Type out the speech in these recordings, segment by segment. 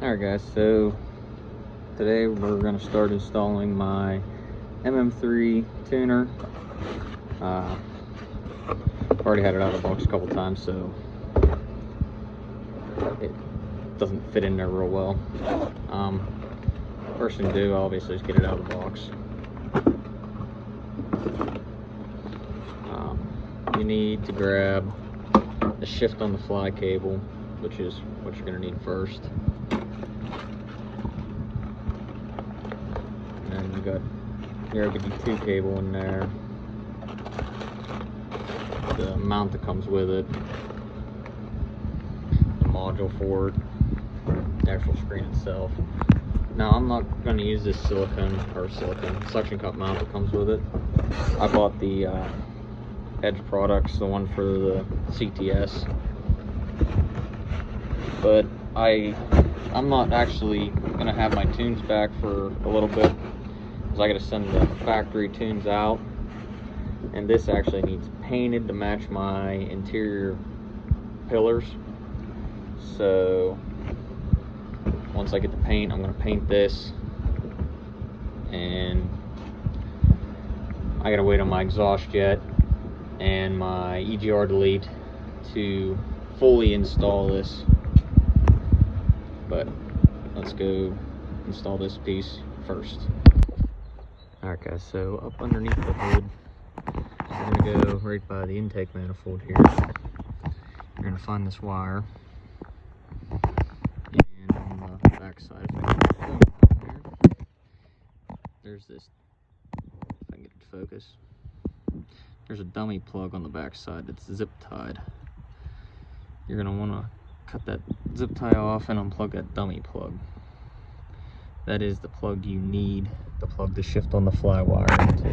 Alright guys, so today we're going to start installing my MM3 tuner. Already had it out of the box a couple times, so it doesn't fit in there real well. First thing to do, obviously, is get it out of the box. You need to grab the shift on the fly cable, which is what you're going to need first. And you got your OBD2 cable in there, the mount that comes with it, the module for it, the actual screen itself. Now I'm not going to use this silicone suction cup mount that comes with it. I bought the Edge products, the one for the CTS, but I'm not actually going to have my tunes back for a little bit, because I got to send the factory tunes out, and this actually needs painted to match my interior pillars. So once I get the paint, I'm going to paint this, and I got to wait on my exhaust jet and my EGR delete to fully install this. But let's go install this piece first. Alright guys, so up underneath the hood, I'm going to go right by the intake manifold here. You're going to find this wire, and on the back side, if I can get it here, there's this, if I can get it to focus, there's a dummy plug on the back side that's zip tied. You're going to want to cut that zip tie off and unplug that dummy plug. That is the plug you need to plug the shift on the fly wire into.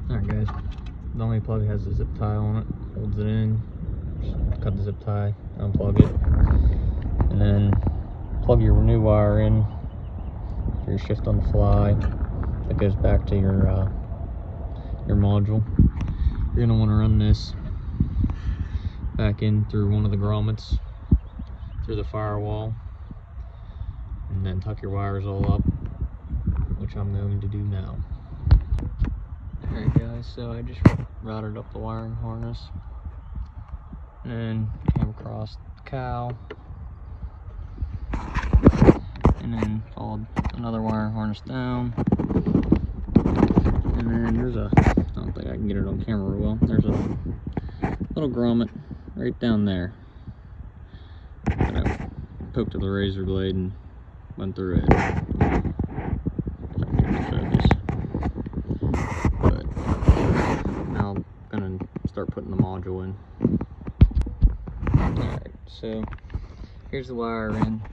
Alright guys, the dummy plug has the zip tie on it, holds it in. Just cut the zip tie, unplug it, and then plug your new wire in for your shift on the fly. That goes back to your module. You're going to want to run this back in through one of the grommets, through the firewall, and then tuck your wires all up, which I'm going to do now. Alright guys, so I just routed up the wiring harness, and then came across the cowl, and then followed another wire harness down, and then there's a, I don't think I can get it on camera real well, there's a little grommet right down there. And I poked with the razor blade and went through it. If I can get it to focus. But now I'm gonna start putting the module in. Alright, so here's the wire in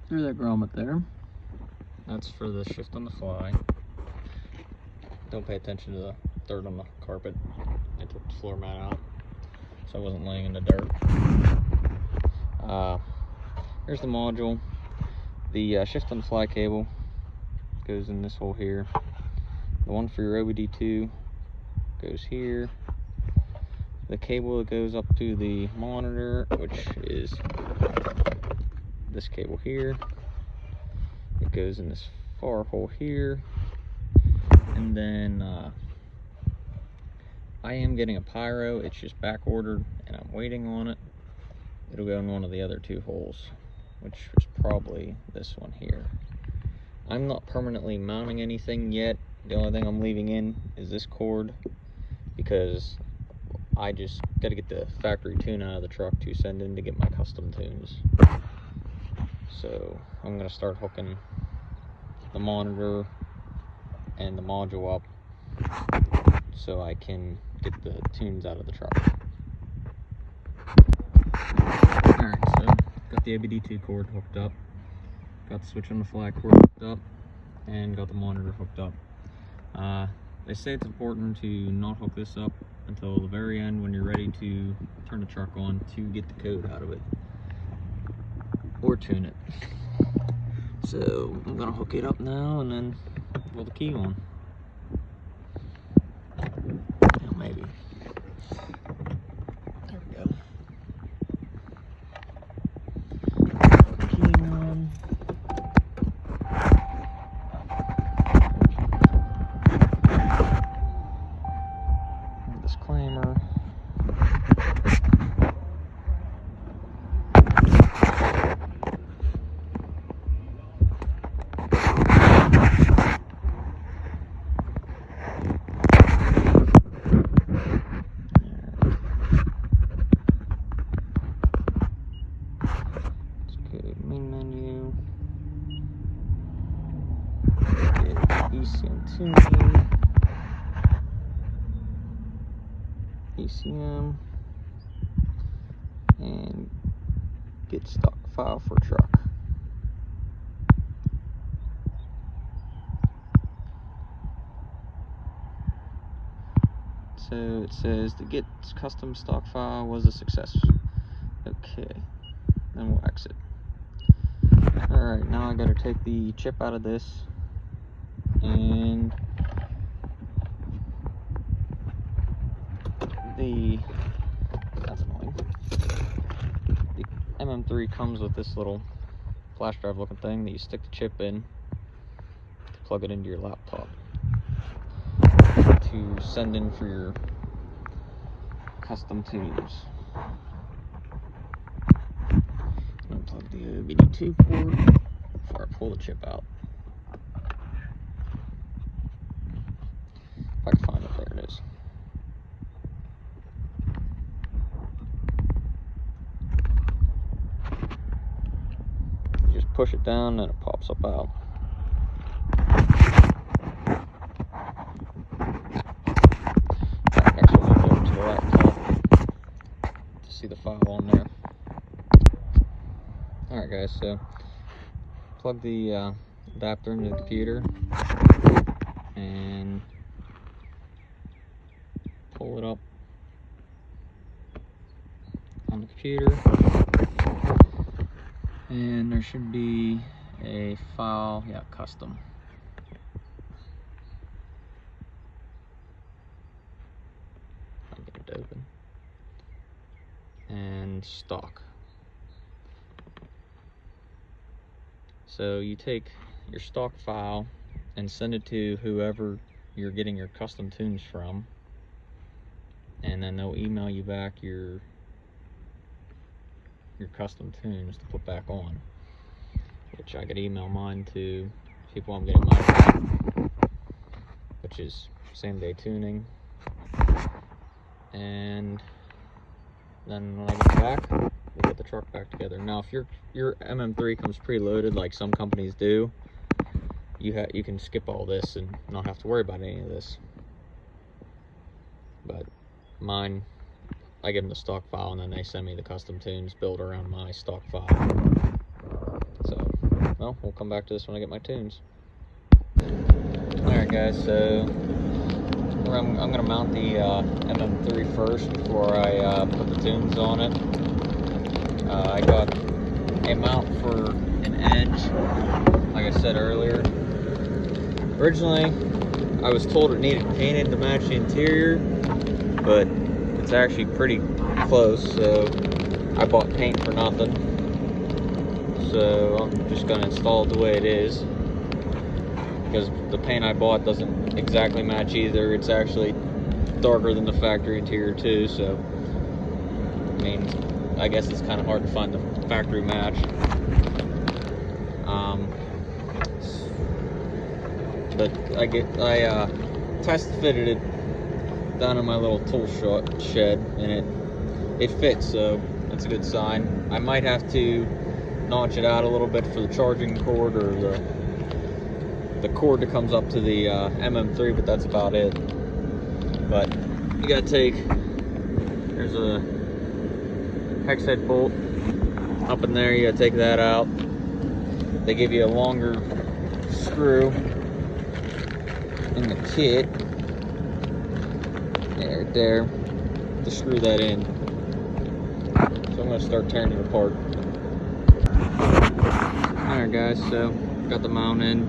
through that grommet there. That's for the shift on the fly. Don't pay attention to the dirt on the carpet. I took the floor mat out, so I wasn't laying in the dirt. Here's the module. The shift on the fly cable goes in this hole here. The one for your OBD2 goes here. The cable that goes up to the monitor, which is this cable here, it goes in this far hole here. And then I am getting a pyro. It's just back ordered and I'm waiting on it. It'll go in one of the other two holes, which is probably this one here. I'm not permanently mounting anything yet. The only thing I'm leaving in is this cord, because I just got to get the factory tune out of the truck to send in to get my custom tunes. So I'm going to start hooking the monitor and the module up so I can get the tunes out of the truck. Alright, so got the OBD2 cord hooked up, got the switch on the fly cord hooked up, and got the monitor hooked up. They say it's important to not hook this up until the very end when you're ready to turn the truck on to get the code out of it or tune it. So I'm gonna hook it up now and then pull the key on. Well, maybe. There we go. ECM tuning, ECM, and get stock file for truck. So it says the get custom stock file was a success. Okay, then we'll exit. Alright, now I gotta take the chip out of this, and that's annoying. The MM3 comes with this little flash drive looking thing that you stick the chip in to plug it into your laptop to send in for your custom tunes. Unplug the OBD2 port before I pull the chip out. If I can find it, there it is. You just push it down and it pops up out. Next we'll move over to the laptop to see the file on there. Alright guys, so plug the adapter into the computer and pull it up on the computer, and there should be a file, yeah, custom. I'll get it open. And stock. So you take your stock file and send it to whoever you're getting your custom tunes from, and then they'll email you back your custom tunes to put back on, which I could email mine to people I'm getting mine from, which is same day tuning. And then when I get back, we'll get the truck back together. Now if your MM3 comes preloaded like some companies do, you can skip all this and not have to worry about any of this. But mine, I give them the stock file and then they send me the custom tunes built around my stock file. So, well, we'll come back to this when I get my tunes. Alright guys, so I'm going to mount the MM3 first before I put the tunes on it. I got a mount for an edge, like I said earlier. Originally, I was told it needed painted to match the interior, but it's actually pretty close, so I bought paint for nothing. So I'm just going to install it the way it is, because the paint I bought doesn't exactly match either. It's actually darker than the factory interior too, so I mean, I guess it's kind of hard to find the factory match. But I test fitted it down in my little tool shed, and it fits, so that's a good sign. I might have to notch it out a little bit for the charging cord or the cord that comes up to the MM3, but that's about it. But you gotta there's a hex head bolt up in there, you gotta take that out. They give you a longer screw in the kit, yeah, right there, to screw that in. So I'm gonna start tearing it apart. Alright guys, so got the mount in.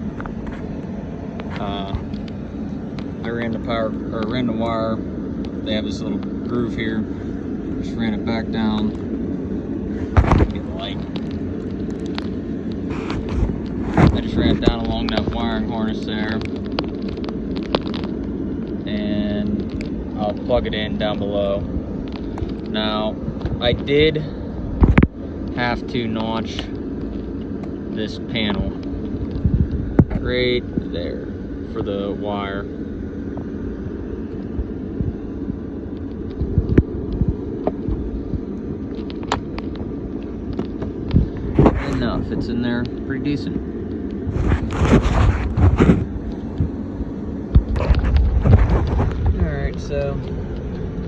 I ran the wire. They have this little groove here. Just ran it back down. Get the light. I just ran it down along that wiring harness there, and I'll plug it in down below. Now, I did have to notch this panel right there for the wire. And now it fits in there pretty decent.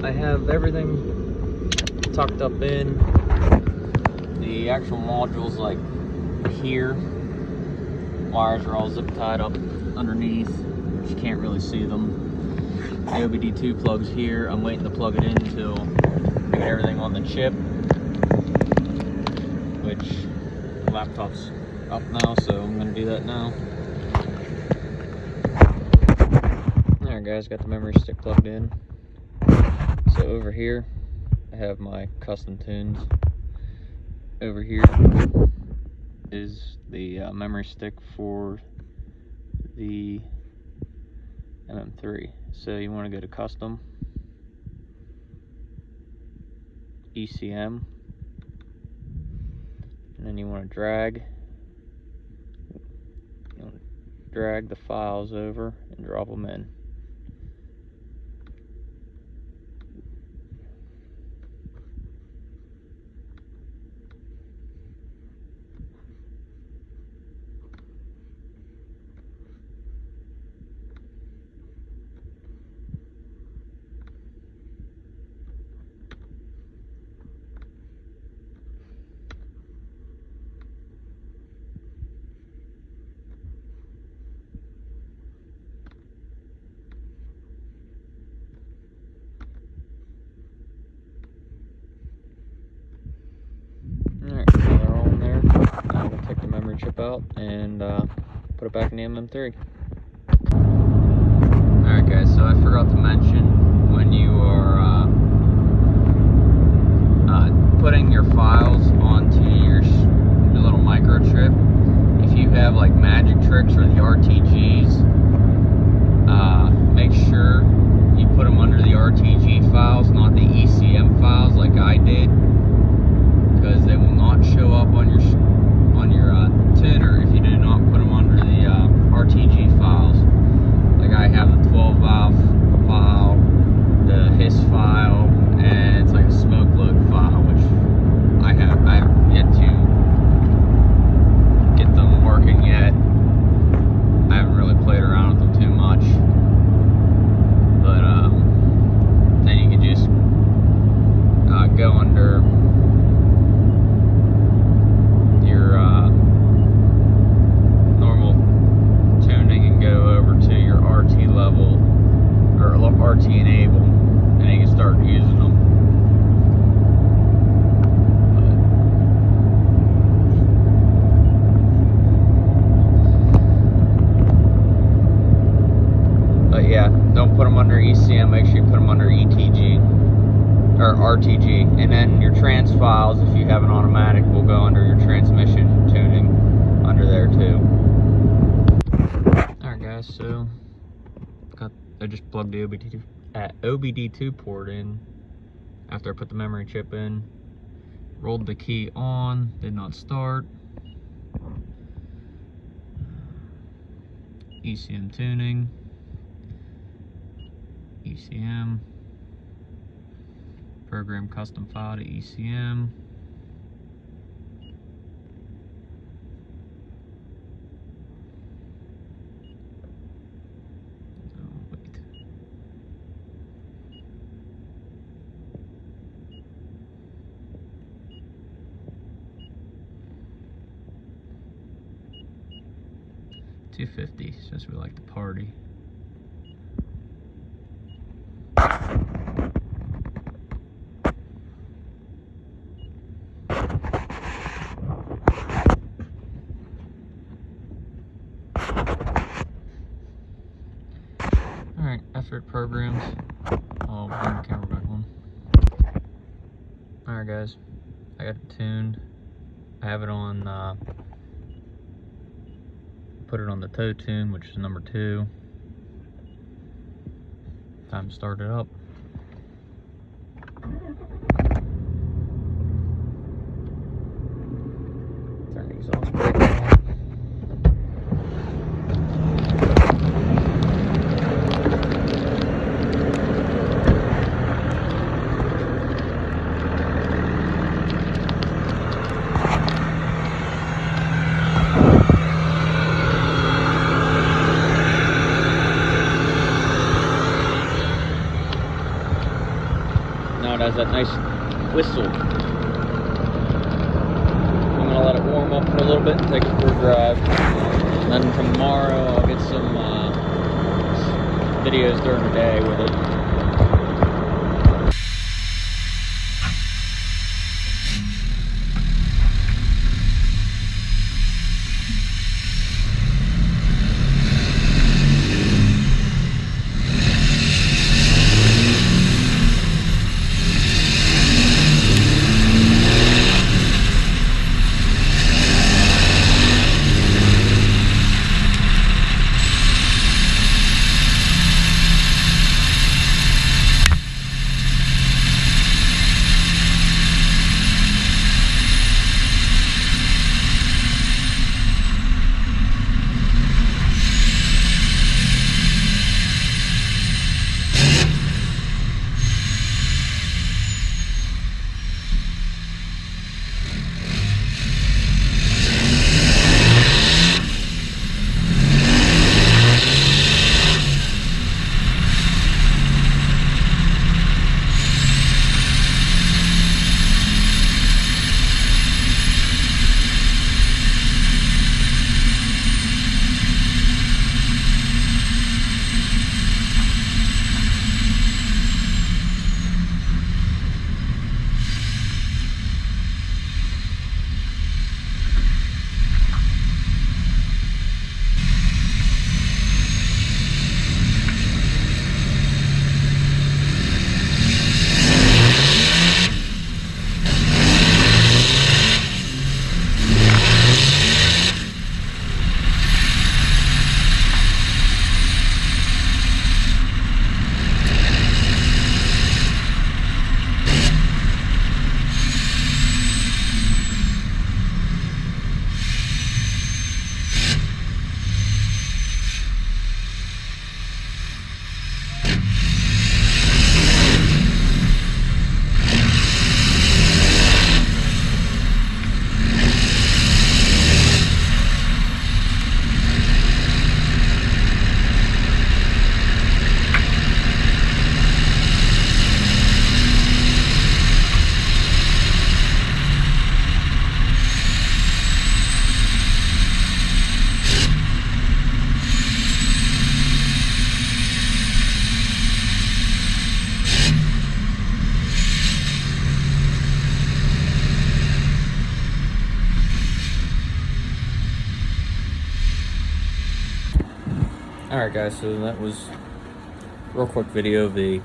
I have everything tucked up in. The actual module's like here. Wires are all zip tied up underneath. You can't really see them. The OBD2 plug's here. I'm waiting to plug it in until I get everything on the chip, which the laptop's up now, so I'm gonna do that now. Alright guys, got the memory stick plugged in. So over here, I have my custom tunes. Over here is the memory stick for the MM3. So you want to go to custom, ECM, and then you want to drag the files over and drop them in. Alright, so they're all in there. Now I'm going to take the memory chip out and put it back in the MM3. Alright guys, so I forgot to mention, when you are putting your files onto your little microchip, if you have like Magic Tricks or the RTGs, make sure you put them under the RTG files, not the ECM files like I did, because they will not show up on your tuner if you do not put them under the RTG files. Like I have the 12 valve file, the hiss file, and it's like a smoke load file, which I've yet to get them working yet. I haven't really played around with them too much, but then you can just go under your normal tuning and go over to your RT level or RT enable, and you can start using them. But yeah, don't put them under ECM, make sure you put them under ETG or RTG, and then your trans files, if you have an automatic, will go under your transmission tuning under there too. Alright guys, so I just plugged the OBD2 port in after I put the memory chip in, rolled the key on, did not start. ECM tuning, ECM, program custom file to ECM. Wait. $250 since we like to party. Alright, after it programs, I'll bring the camera back on. Alright guys, I got it tuned. I have it on, put it on the toe tune, which is number 2. Time to start it up. Turn the exhaust brake on. that nice whistle. I'm gonna let it warm up for a little bit and take it for a drive. And then tomorrow I'll get some videos during the day with it. Alright guys, so that was a real quick video of the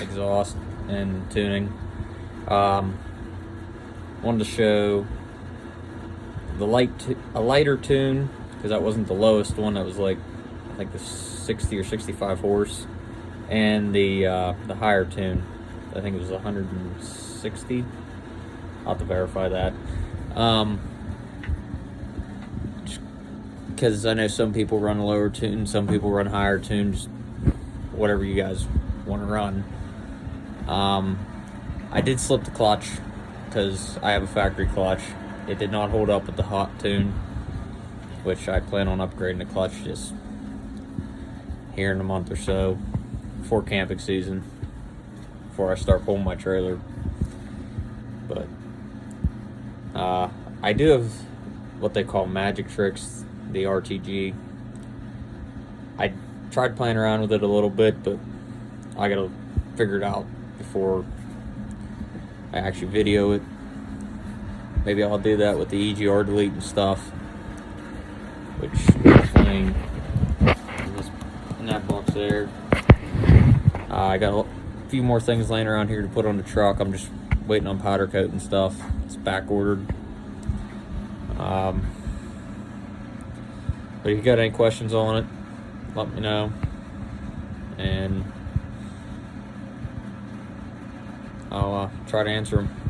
exhaust and tuning. Wanted to show the a lighter tune, because that wasn't the lowest one. That was like, I think the 60 or 65 horse, and the higher tune, I think it was 160. I'll have to verify that. Because I know some people run a lower tune, some people run higher tunes, whatever you guys want to run. I did slip the clutch because I have a factory clutch. It did not hold up with the hot tune, which I plan on upgrading the clutch just here in a month or so before camping season, before I start pulling my trailer. But I do have what they call magic tricks, the RTG. I tried playing around with it a little bit, but I gotta figure it out before I actually video it. Maybe I'll do that with the EGR delete and stuff, which is playing in that box there. I got a few more things laying around here to put on the truck. I'm just waiting on powder coat and stuff. It's back ordered. But if you got any questions on it, let me know, and I'll try to answer them.